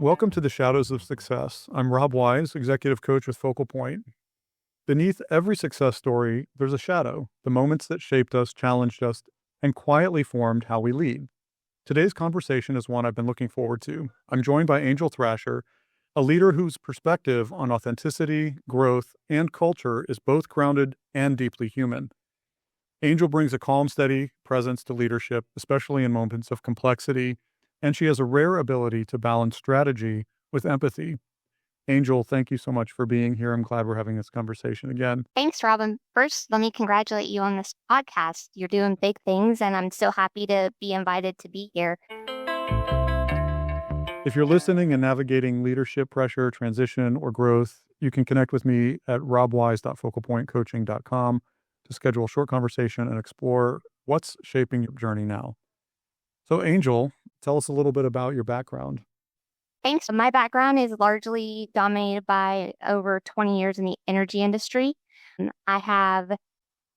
Welcome to the Shadows of Success. I'm Rob Wise, Executive Coach with Focal Point. Beneath every success story, there's a shadow, the moments that shaped us, challenged us, and quietly formed how we lead. Today's conversation is one I've been looking forward to. I'm joined by Angel Thrasher, a leader whose perspective on authenticity, growth, and culture is both grounded and deeply human. Angel brings a calm, steady presence to leadership, especially in moments of complexity, and she has a rare ability to balance strategy with empathy. Angel, thank you so much for being here. I'm glad we're having this conversation again. Thanks, Robin. First, let me congratulate you on this podcast. You're doing big things, and I'm so happy to be invited to be here. If you're listening and navigating leadership pressure, transition, or growth, you can connect with me at robwise.focalpointcoaching.com to schedule a short conversation and explore what's shaping your journey now. So, Angel, tell us a little bit about your background. Thanks. My background is largely dominated by over 20 years in the energy industry. I have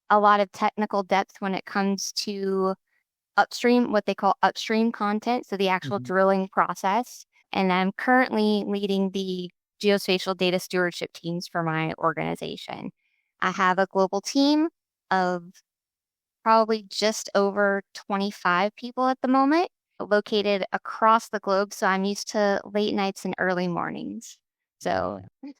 a lot of technical depth when it comes to upstream, what they call upstream content, so the actual drilling process. And I'm currently leading the Geospatial data stewardship teams for my organization. I have a global team of probably just over 25 people at the moment, located across the globe. So I'm used to late nights and early mornings. So a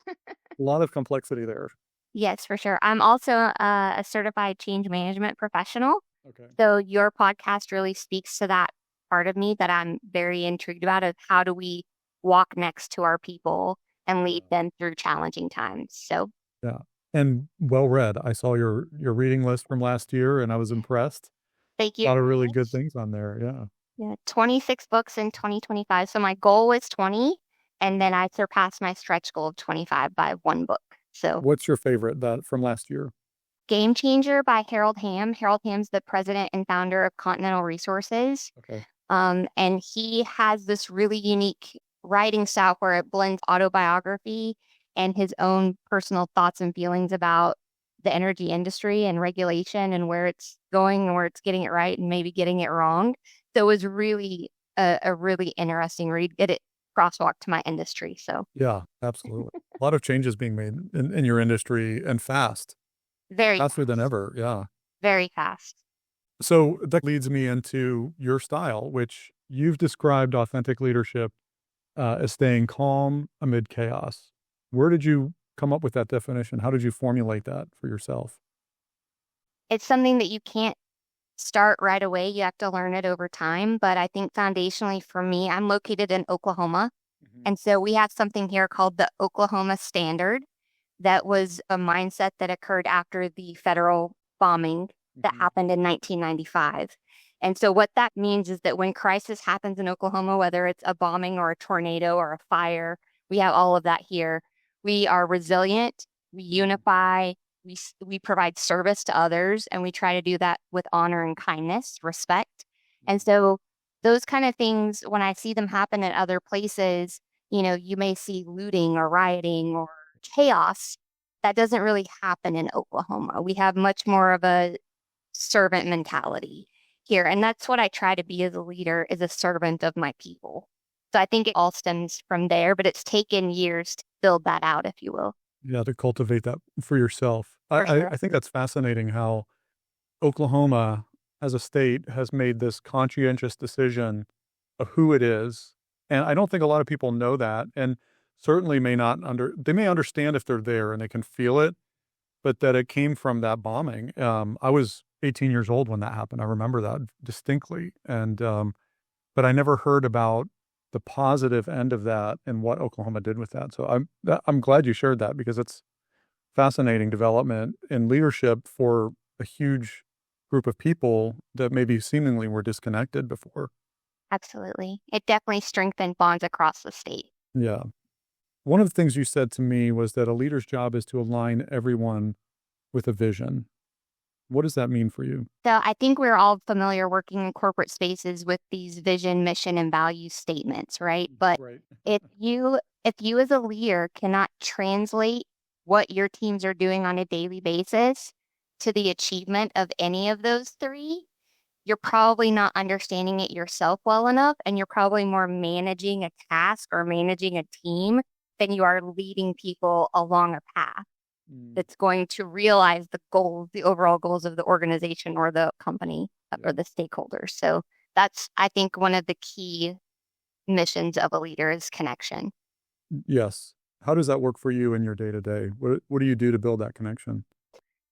lot of complexity there. Yes, for sure. I'm also a certified change management professional. Okay. So your podcast really speaks to that part of me that I'm very intrigued about, of how do we walk next to our people and lead them through challenging times. So yeah. And well read. I saw your reading list from last year and I was impressed. Thank you. A lot of really good things on there. Yeah. Yeah, 26 books in 2025. So my goal was 20, and then I surpassed my stretch goal of 25 by one book. So what's your favorite that from last year? Game Changer by Harold Hamm. Harold Hamm's the president and founder of Continental Resources. Okay. And he has this really unique writing style where it blends autobiography and his own personal thoughts and feelings about the energy industry and regulation and where it's going and where it's getting it right and maybe getting it wrong. So it was really a really interesting read. It crosswalk to my industry. So yeah, absolutely. A lot of changes being made in your industry, and fast. Very faster fast. Than ever. Yeah. Very fast. So that leads me into your style, which you've described authentic leadership as staying calm amid chaos. Where did you come up with that definition? How did you formulate that for yourself? It's something that you can't start right away. You have to learn it over time. But I think foundationally for me, I'm located in Oklahoma. And so we have something here called the Oklahoma Standard. That was a mindset that occurred after the federal bombing that happened in 1995. And so what that means is that when crisis happens in Oklahoma, whether it's a bombing or a tornado or a fire, we have all of that here. We are resilient, we unify, we provide service to others, and we try to do that with honor and kindness, respect. And so those kind of things, when I see them happen in other places, you may see looting or rioting or chaos. That doesn't really happen in Oklahoma. We have much more of a servant mentality here. And that's what I try to be as a leader, is a servant of my people. So I think it all stems from there, but it's taken years to build that out, if you will. Yeah, to cultivate that for yourself. Sure. I think that's fascinating how Oklahoma as a state has made this conscientious decision of who it is. And I don't think a lot of people know that. And certainly they may understand if they're there and they can feel it, but that it came from that bombing. I was 18 years old when that happened. I remember that distinctly. And, but I never heard about the positive end of that and what Oklahoma did with that. So I'm glad you shared that, because it's fascinating development in leadership for a huge group of people that maybe seemingly were disconnected before. Absolutely. It definitely strengthened bonds across the state. Yeah. One of the things you said to me was that a leader's job is to align everyone with a vision. What does that mean for you? So I think we're all familiar working in corporate spaces with these vision, mission, and value statements, right? But if you as a leader cannot translate what your teams are doing on a daily basis to the achievement of any of those three, you're probably not understanding it yourself well enough, and you're probably more managing a task or managing a team than you are leading people along a path Mm, that's going to realize the goals, the overall goals of the organization or the company or yeah. the stakeholders. So that's, I think, one of the key missions of a leader is connection. Yes. How does that work for you in your day to day? What do you do to build that connection?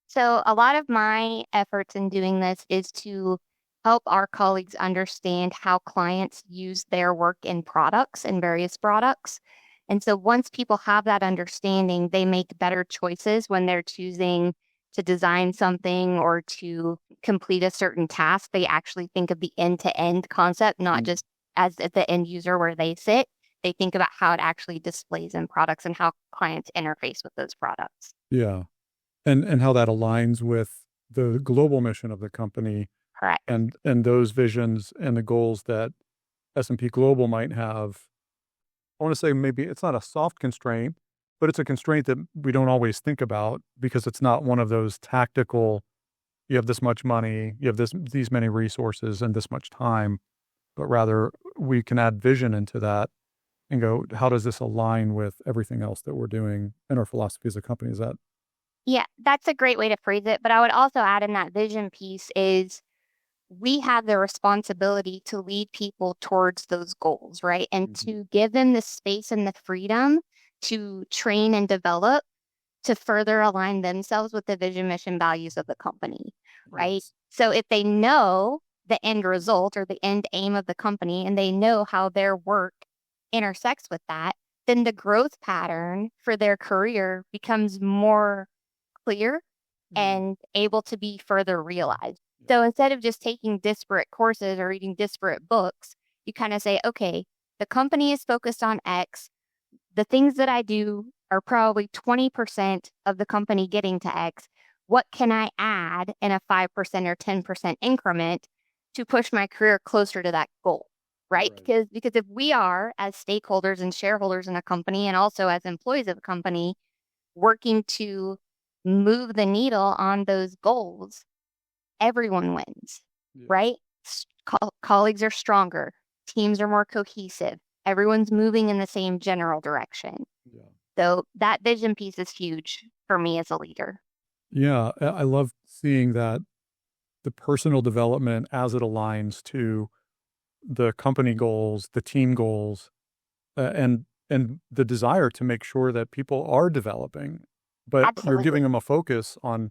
So a lot of my efforts in doing this is to help our colleagues understand how clients use their work in products and various products. And so once people have that understanding, they make better choices when they're choosing to design something or to complete a certain task. They actually think of the end-to-end concept, not Mm, just as at the end user where they sit. They think about how it actually displays in products and how clients interface with those products. yeah. And how that aligns with the global mission of the company Correct. and those visions and the goals that S&P Global might have. I want to say maybe it's not a soft constraint, but it's a constraint that we don't always think about because it's not one of those tactical, you have this much money, you have these many resources and this much time, but rather we can add vision into that and go, how does this align with everything else that we're doing in our philosophy as a company? Is that Yeah, that's a great way to phrase it. But I would also add in that vision piece is we have the responsibility to lead people towards those goals, right? And Mhm. to give them the space and the freedom to train and develop to further align themselves with the vision, mission, values of the company, right? Yes. So if they know the end result or the end aim of the company and they know how their work intersects with that, then the growth pattern for their career becomes more clear Mm, and able to be further realized. yeah. So instead of just taking disparate courses or reading disparate books, you kind of say, okay, the company is focused on X. The things that I do are probably 20% of the company getting to X. What can I add in a 5% or 10% increment to push my career closer to that goal? Right? Right. Because if we are as stakeholders and shareholders in a company and also as employees of a company working to move the needle on those goals, everyone wins, Yeah. right? Colleagues are stronger, teams are more cohesive, everyone's moving in the same general direction. Yeah. So that vision piece is huge for me as a leader. Yeah. I love seeing that the personal development as it aligns to the company goals, the team goals, and the desire to make sure that people are developing, but you're Absolutely. giving them a focus on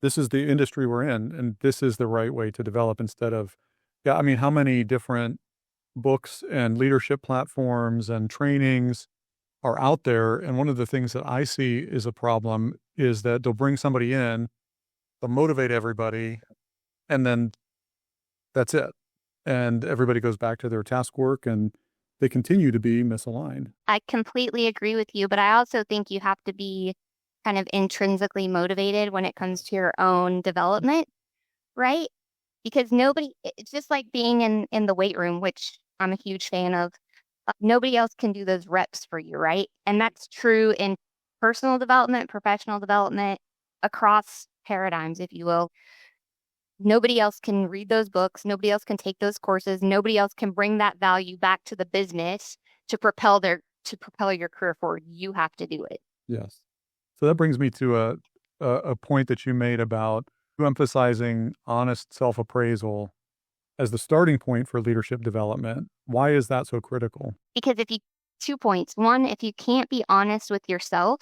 this is the industry we're in, and this is the right way to develop instead of, yeah, I mean, how many different books and leadership platforms and trainings are out there? And one of the things that I see is a problem is that they'll bring somebody in, they'll motivate everybody, and then that's it. And everybody goes back to their task work and they continue to be misaligned. I completely agree with you, but I also think you have to be kind of intrinsically motivated when it comes to your own development, right? Because it's just like being in the weight room, which I'm a huge fan of. Nobody else can do those reps for you, right? And that's true in personal development, professional development, across paradigms, if you will. Nobody else can read those books. Nobody else can take those courses. Nobody else can bring that value back to the business to propel your career forward. You have to do it. Yes. So that brings me to a point that you made about you emphasizing honest self-appraisal as the starting point for leadership development. Why is that so critical? Because if you 2 points. One, if you can't be honest with yourself,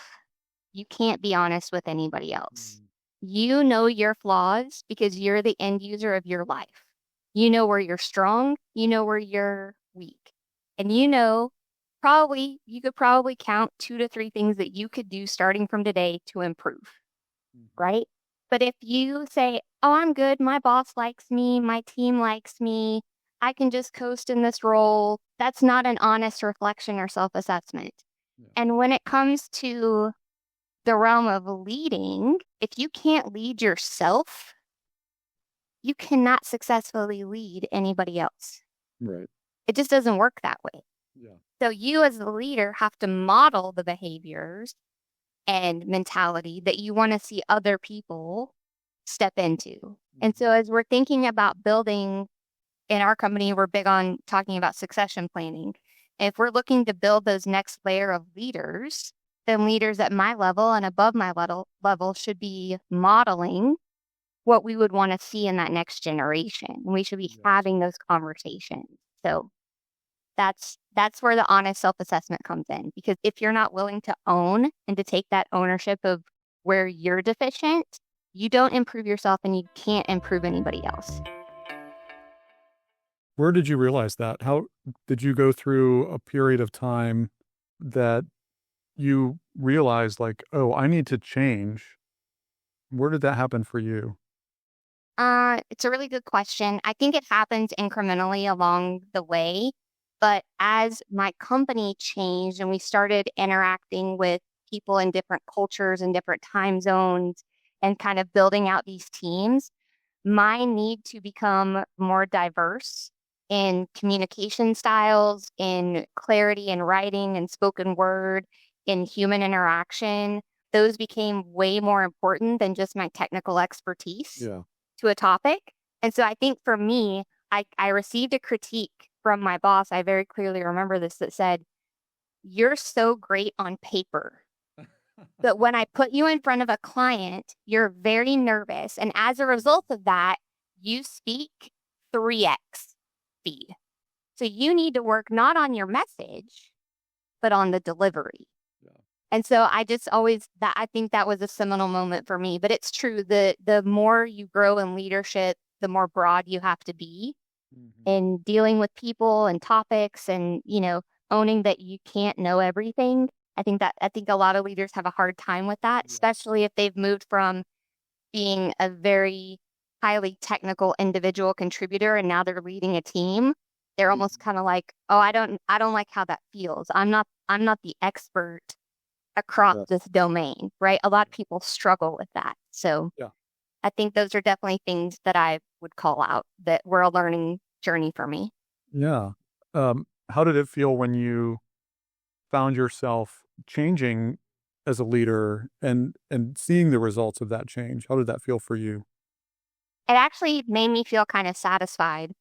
you can't be honest with anybody else. Mm, You know your flaws because you're the end user of your life. You know where you're strong, you know where you're weak. And you could probably count 2 to 3 things that you could do starting from today to improve, mhm. right? But if you say, oh, I'm good, my boss likes me, my team likes me, I can just coast in this role, that's not an honest reflection or self assessment. Yeah. And when it comes to the realm of leading, if you can't lead yourself, you cannot successfully lead anybody else. Right. It just doesn't work that way. Yeah. So you as the leader have to model the behaviors and mentality that you want to see other people step into. And so as we're thinking about building in our company, we're big on talking about succession planning. If we're looking to build those next layer of leaders, then leaders at my level and above my level should be modeling what we would want to see in that next generation. We should be having those conversations. So that's where the honest self-assessment comes in. Because if you're not willing to own and to take that ownership of where you're deficient, you don't improve yourself and you can't improve anybody else. Where did you realize that? How did you go through a period of time that you realized like, oh, I need to change? Where did that happen for you? It's a really good question. I think it happens incrementally along the way. But as my company changed and we started interacting with people in different cultures and different time zones and kind of building out these teams, my need to become more diverse in communication styles, in clarity in writing and spoken word, in human interaction, those became way more important than just my technical expertise to a topic. And so I think for me, I received a critique from my boss. I very clearly remember this that said, "You're so great on paper, but when I put you in front of a client, you're very nervous. And as a result of that, you speak 3x speed. So you need to work not on your message, but on the delivery." And so I just always I think that was a seminal moment for me. But it's true, the more you grow in leadership, the more broad you have to be in dealing with people and topics and, owning that you can't know everything. I think a lot of leaders have a hard time with that, especially if they've moved from being a very highly technical individual contributor and now they're leading a team. They're almost kind of like, "Oh, I don't like how that feels. I'm not the expert across this domain," right? A lot of people struggle with that. So I think those are definitely things that I would call out that were a learning journey for me. Yeah. How did it feel when you found yourself changing as a leader and seeing the results of that change? How did that feel for you? It actually made me feel kind of satisfied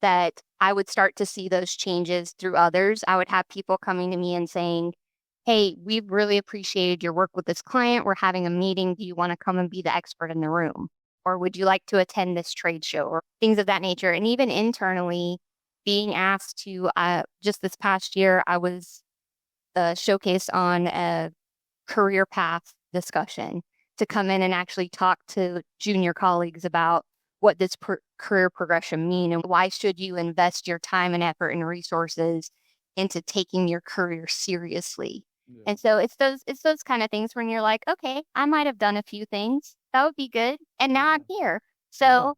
that I would start to see those changes through others. I would have people coming to me and saying, "Hey, we've really appreciated your work with this client. We're having a meeting. Do you want to come and be the expert in the room? Or would you like to attend this trade show?" Or things of that nature. And even internally, being asked to, just this past year, I was showcased on a career path discussion to come in and actually talk to junior colleagues about what this career progression mean and why should you invest your time and effort and resources into taking your career seriously. And so it's those kind of things when you're like, okay, I might have done a few things. That would be good. And now I'm here. So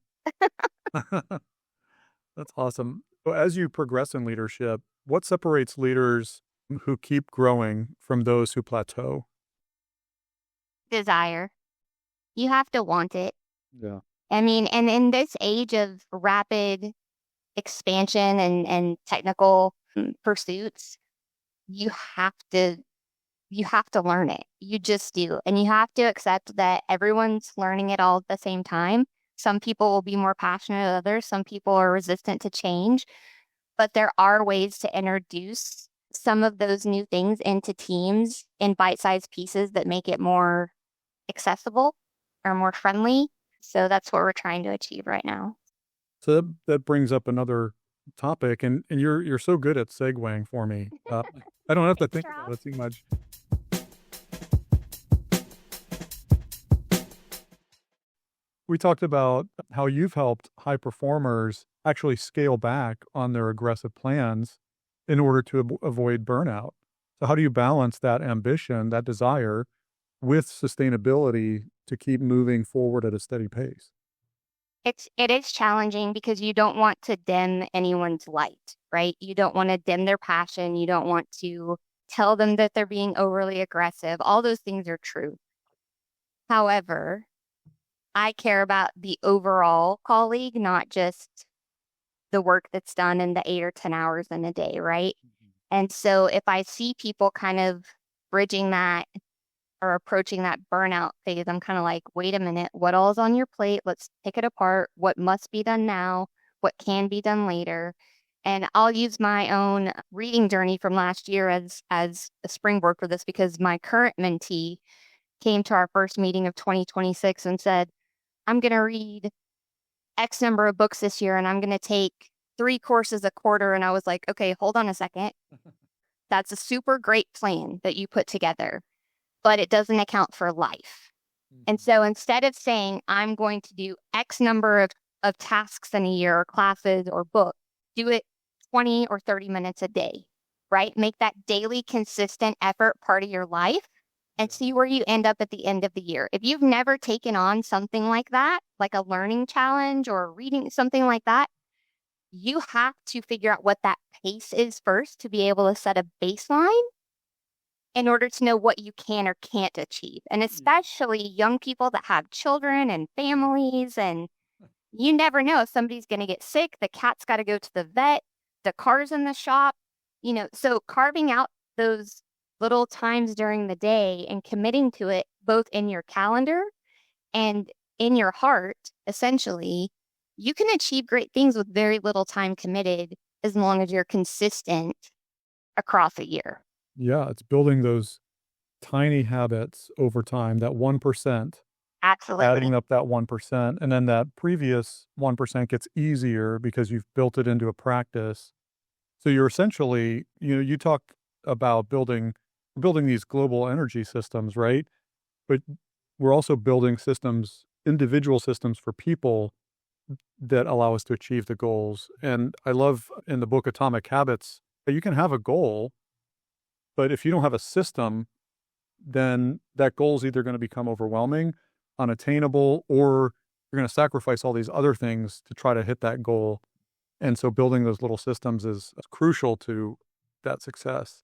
That's awesome. So as you progress in leadership, what separates leaders who keep growing from those who plateau? desire, you have to want it. Yeah. I mean, and in this age of rapid expansion and technical pursuits, you have to learn it. You just do. And you have to accept that everyone's learning it all at the same time. Some people will be more passionate than others. Some people are resistant to change. But there are ways to introduce some of those new things into teams in bite-sized pieces that make it more accessible or more friendly. So that's what we're trying to achieve right now. So that brings up another topic, and you're so good at segueing for me. I don't have to think about it too much. We talked about how you've helped high performers actually scale back on their aggressive plans in order to avoid burnout. So how do you balance that ambition, that desire, with sustainability to keep moving forward at a steady pace? It is challenging because you don't want to dim anyone's light, right? You don't want to dim their passion. You don't want to tell them that they're being overly aggressive. All those things are true. However, I care about the overall colleague, not just the work that's done in the 8 or 10 hours in a day, right? And so if I see people kind of bridging that are approaching that burnout phase, I'm kind of like, wait a minute, what all is on your plate? Let's pick it apart. What must be done now? What can be done later? And I'll use my own reading journey from last year as a springboard for this, because my current mentee came to our first meeting of 2026 and said, I'm going to read X number of books this year and I'm going to take 3 courses a quarter. And I was like, okay, hold on a second. That's a super great plan that you put together, but it doesn't account for life. And so instead of saying, I'm going to do X number of tasks in a year or classes or books, do it 20 or 30 minutes a day, right? Make that daily consistent effort part of your life and see where you end up at the end of the year. If you've never taken on something like that, like a learning challenge or reading something like that, you have to figure out what that pace is first to be able to set a baseline in order to know what you can or can't achieve. And especially young people that have children and families, and you never know if somebody's going to get sick, the cat's got to go to the vet, the car's in the shop, so carving out those little times during the day and committing to it both in your calendar and in your heart, essentially, you can achieve great things with very little time committed as long as you're consistent across a year. Yeah, it's building those tiny habits over time, that 1%, Absolutely. adding up that 1%, and then that previous 1% gets easier because you've built it into a practice. So you're essentially, you talk about building these global energy systems, right? But we're also building systems, individual systems for people that allow us to achieve the goals. And I love in the book Atomic Habits that you can have a goal, but if you don't have a system, then that goal is either going to become overwhelming, unattainable, or you're going to sacrifice all these other things to try to hit that goal. And so building those little systems is crucial to that success.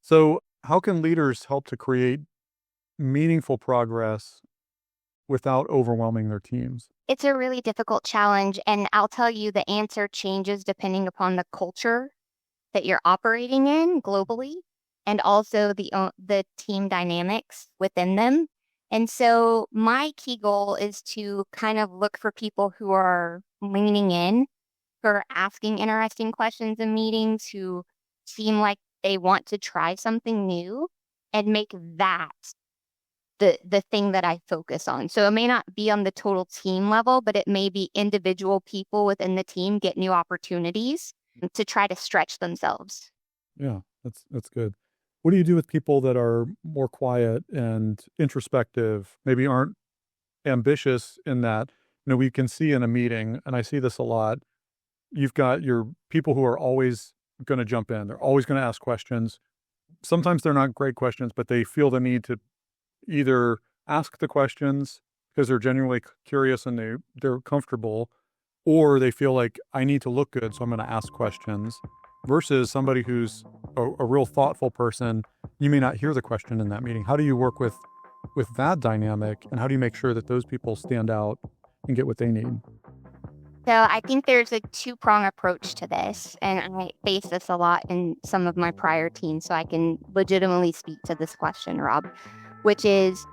So how can leaders help to create meaningful progress without overwhelming their teams? It's a really difficult challenge, and I'll tell you the answer changes depending upon the culture that you're operating in globally and also the team dynamics within them. And so my key goal is to kind of look for people who are leaning in, who are asking interesting questions in meetings, who seem like they want to try something new, and make that the thing that I focus on. So it may not be on the total team level, but it may be individual people within the team get new opportunities to try to stretch themselves. Yeah, that's good. What do you do with people that are more quiet and introspective, maybe aren't ambitious in that? We can see in a meeting, and I see this a lot, you've got your people who are always going to jump in. They're always going to ask questions. Sometimes they're not great questions, but they feel the need to either ask the questions because they're genuinely curious and they're comfortable, or they feel like I need to look good, so I'm going to ask questions, versus somebody who's a real thoughtful person. You may not hear the question in that meeting. How do you work with that dynamic, and how do you make sure that those people stand out and get what they need? So I think there's a 2-prong approach to this, and I face this a lot in some of my prior teams, so I can legitimately speak to this question, Rob, which is,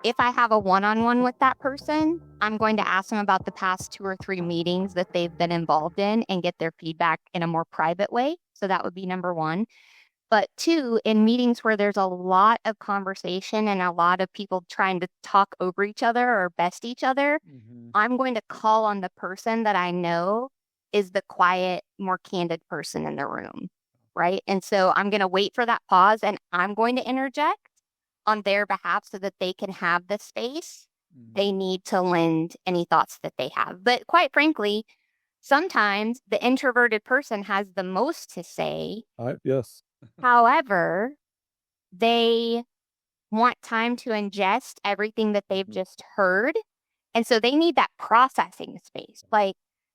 if I have a one-on-one with that person, I'm going to ask them about the past 2 or 3 meetings that they've been involved in and get their feedback in a more private way. So that would be number 1. But 2, in meetings where there's a lot of conversation and a lot of people trying to talk over each other or best each other, I'm going to call on the person that I know is the quiet, more candid person in the room, right? And so I'm going to wait for that pause, and I'm going to interject on their behalf so that they can have the space they need to lend any thoughts that they have. But quite frankly, sometimes the introverted person has the most to say. Yes. However, they want time to ingest everything that they've just heard. And so they need that processing space.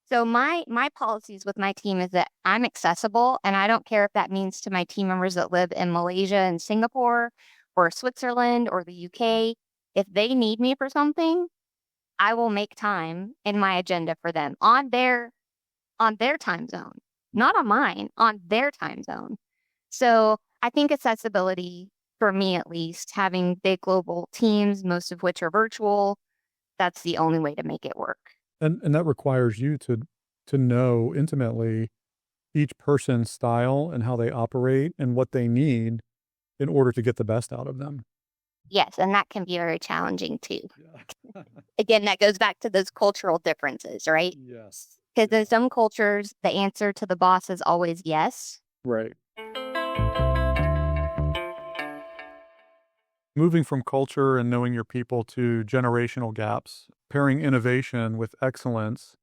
So my policies with my team is that I'm accessible, and I don't care if that means to my team members that live in Malaysia and Singapore or Switzerland or the UK. If they need me for something, I will make time in my agenda for them on their time zone. not on mine, on their time zone. So I think accessibility, for me at least, having big global teams, most of which are virtual, that's the only way to make it work. And that requires you to know intimately each person's style and how they operate and what they need in order to get the best out of them. Yes, and that can be very challenging too. Yeah. Again, that goes back to those cultural differences, right? Yes. Because Yeah. in some cultures, the answer to the boss is always yes. Right. Moving from culture and knowing your people to generational gaps, pairing innovation with excellence,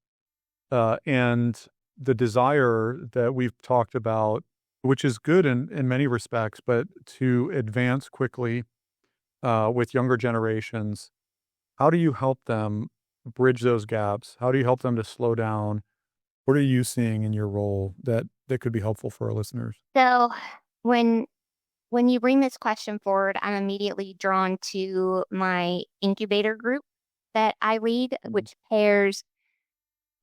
and the desire that we've talked about, which is good in many respects, but to advance quickly with younger generations. How do you help them bridge those gaps? How do you help them to slow down? What are you seeing in your role that could be helpful for our listeners? So when when you bring this question forward, I'm immediately drawn to my incubator group that I lead, Mhm. which pairs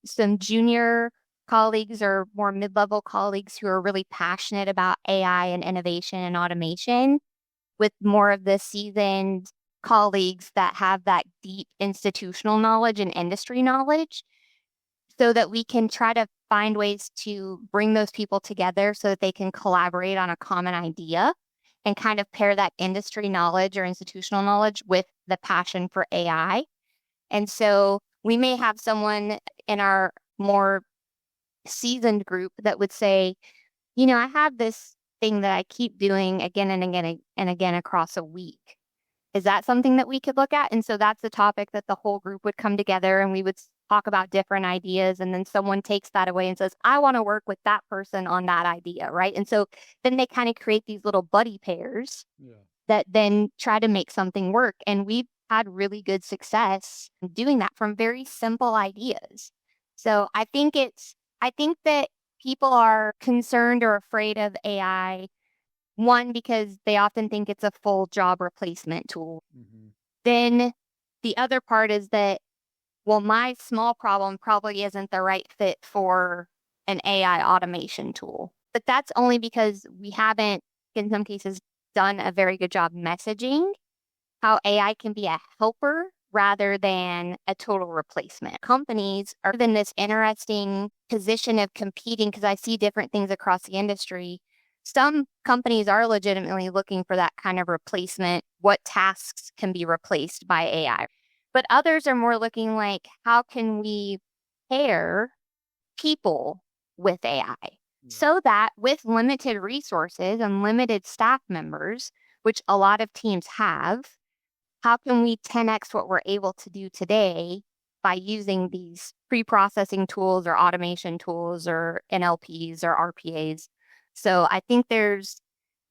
some junior colleagues or more mid-level colleagues who are really passionate about AI and innovation and automation with more of the seasoned colleagues that have that deep institutional knowledge and industry knowledge so that we can try to find ways to bring those people together so that they can collaborate on a common idea and kind of pair that industry knowledge or institutional knowledge with the passion for AI. And so we may have someone in our more seasoned group that would say, I have this thing that I keep doing again and again and again across a week. Is that something that we could look at? And so that's the topic that the whole group would come together and we would talk about different ideas. And then someone takes that away and says, I want to work with that person on that idea. Right. And so then they kind of create these little buddy pairs Yeah. that then try to make something work. And we've had really good success doing that from very simple ideas. So I think that people are concerned or afraid of AI, one, because they often think it's a full job replacement tool. Mhm. Then the other part is that, well, my small problem probably isn't the right fit for an AI automation tool. But that's only because we haven't, in some cases, done a very good job messaging how AI can be a helper rather than a total replacement. Companies are in this interesting position of competing because I see different things across the industry. Some companies are legitimately looking for that kind of replacement. What tasks can be replaced by AI? But others are more looking like, how can we pair people with AI Yeah. so that with limited resources and limited staff members, which a lot of teams have, how can we 10x what we're able to do today by using these pre-processing tools or automation tools or NLPs or RPAs? So I think there's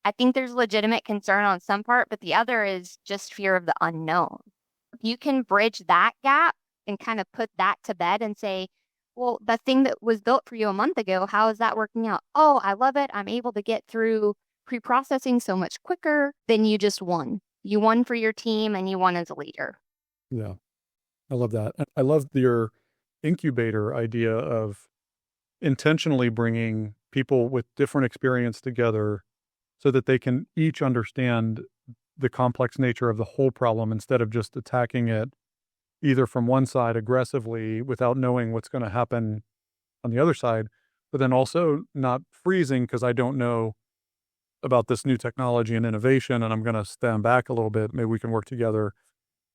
legitimate concern on some part, but the other is just fear of the unknown. If you can bridge that gap and kind of put that to bed and say, well, the thing that was built for you a month ago, how is that working out? Oh, I love it. I'm able to get through pre-processing so much quicker. Then you just won. You won for your team and you won as a leader. Yeah. I love that. And I love your incubator idea of intentionally bringing people with different experience together so that they can each understand the complex nature of the whole problem instead of just attacking it either from one side aggressively without knowing what's going to happen on the other side, but then also not freezing because I don't know about this new technology and innovation and I'm going to stand back a little bit. Maybe we can work together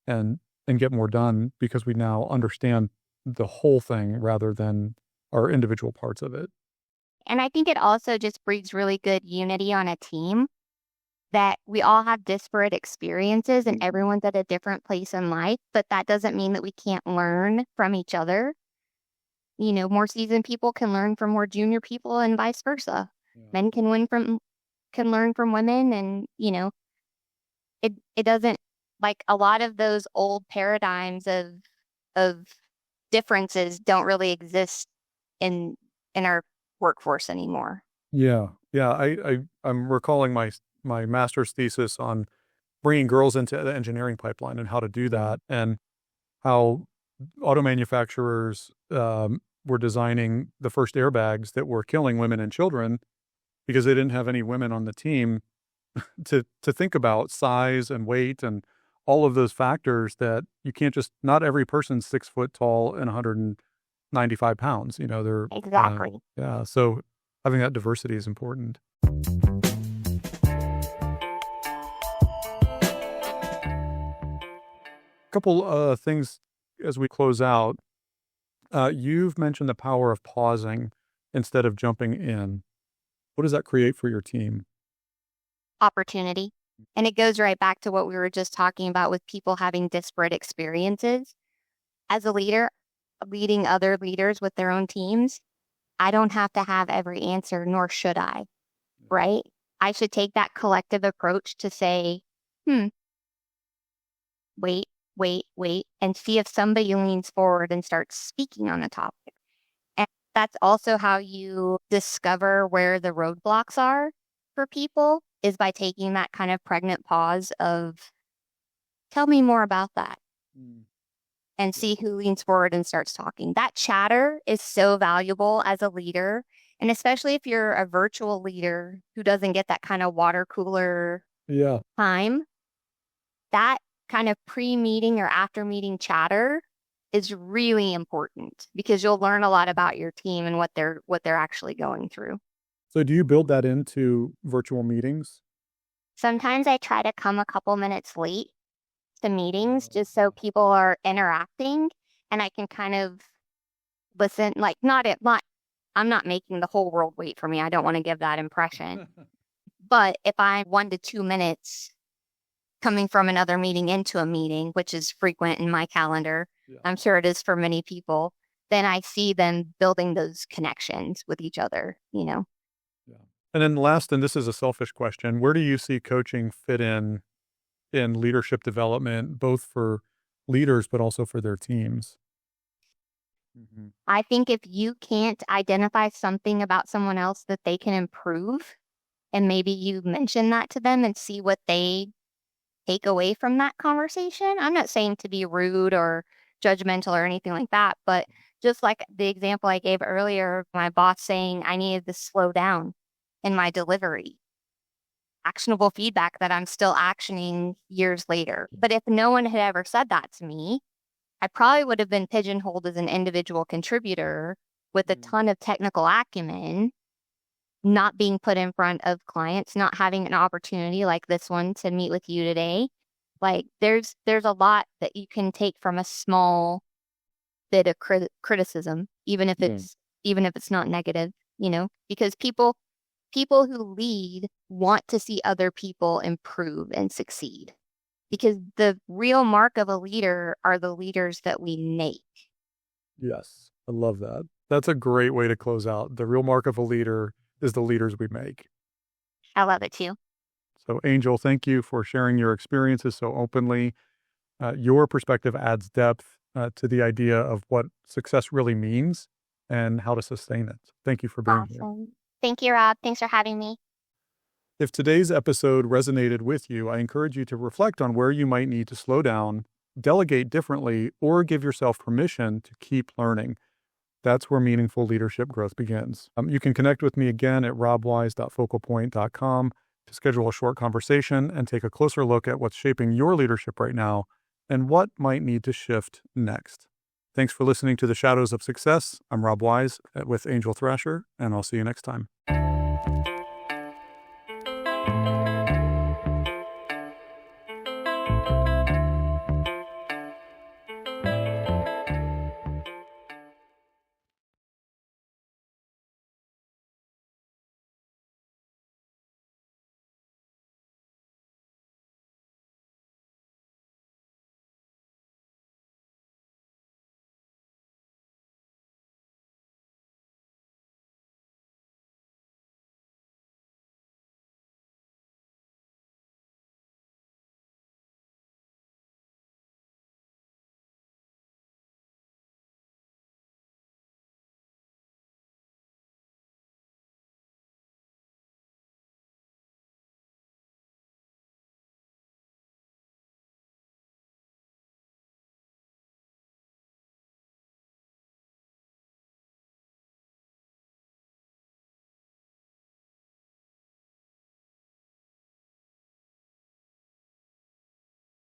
and get more done because we now understand the whole thing rather than our individual parts of it. And I think it also just breeds really good unity on a team that we all have disparate experiences and everyone's at a different place in life, but that doesn't mean that we can't learn from each other. More seasoned people can learn from more junior people and vice versa. Yeah. Men can learn from women and, it doesn't like a lot of those old paradigms of differences don't really exist in our workforce anymore. Yeah. Yeah. I'm recalling my master's thesis on bringing girls into the engineering pipeline and how to do that and how auto manufacturers were designing the first airbags that were killing women and children because they didn't have any women on the team to think about size and weight and all of those factors that you can't just, not every person's 6 foot tall and 195 pounds, they're, Exactly. yeah. So having that diversity is important. Couple things as we close out. You've mentioned the power of pausing instead of jumping in. What does that create for your team? Opportunity. And it goes right back to what we were just talking about with people having disparate experiences. As a leader, leading other leaders with their own teams, I don't have to have every answer, nor should I, right? I should take that collective approach to say, wait, and see if somebody leans forward and starts speaking on a topic. And that's also how you discover where the roadblocks are for people, is by taking that kind of pregnant pause of, tell me more about that. And see who leans forward and starts talking. That chatter is so valuable as a leader. And especially if you're a virtual leader who doesn't get that kind of water cooler time, that kind of pre-meeting or after meeting chatter is really important because you'll learn a lot about your team and what they're actually going through. So do you build that into virtual meetings? Sometimes I try to come a couple minutes late to meetings just so people are interacting and I can kind of listen, like I'm not making the whole world wait for me. I don't want to give that impression. But if I'm 1 to 2 minutes coming from another meeting into a meeting, which is frequent in my calendar, I'm sure it is for many people, then I see them building those connections with each other, Yeah. And then last, and this is a selfish question, where do you see coaching fit in leadership development, both for leaders, but also for their teams? I think if you can't identify something about someone else that they can improve, and maybe you mention that to them and see what they take away from that conversation. I'm not saying to be rude or judgmental or anything like that, but just like the example I gave earlier of my boss saying I needed to slow down in my delivery. Actionable feedback that I'm still actioning years later. But if no one had ever said that to me, I probably would have been pigeonholed as an individual contributor with a ton of technical acumen, not being put in front of clients, not having an opportunity like this one to meet with you today. Like there's a lot that you can take from a small bit of criticism, even if it's not negative, because people who lead want to see other people improve and succeed, because the real mark of a leader are the leaders that we make. Yes, I love that. That's a great way to close out. The real mark of a leader is the leaders we make. I love it too. So Angel, thank you for sharing your experiences so openly. Your perspective adds depth to the idea of what success really means and how to sustain it. Thank you for being here. Thank you, Rob. Thanks for having me. If today's episode resonated with you, I encourage you to reflect on where you might need to slow down, delegate differently, or give yourself permission to keep learning. That's where meaningful leadership growth begins. You can connect with me again at robwise.focalpoint.com to schedule a short conversation and take a closer look at what's shaping your leadership right now and what might need to shift next. Thanks for listening to The Shadows of Success. I'm Rob Wise with Angel Thrasher, and I'll see you next time.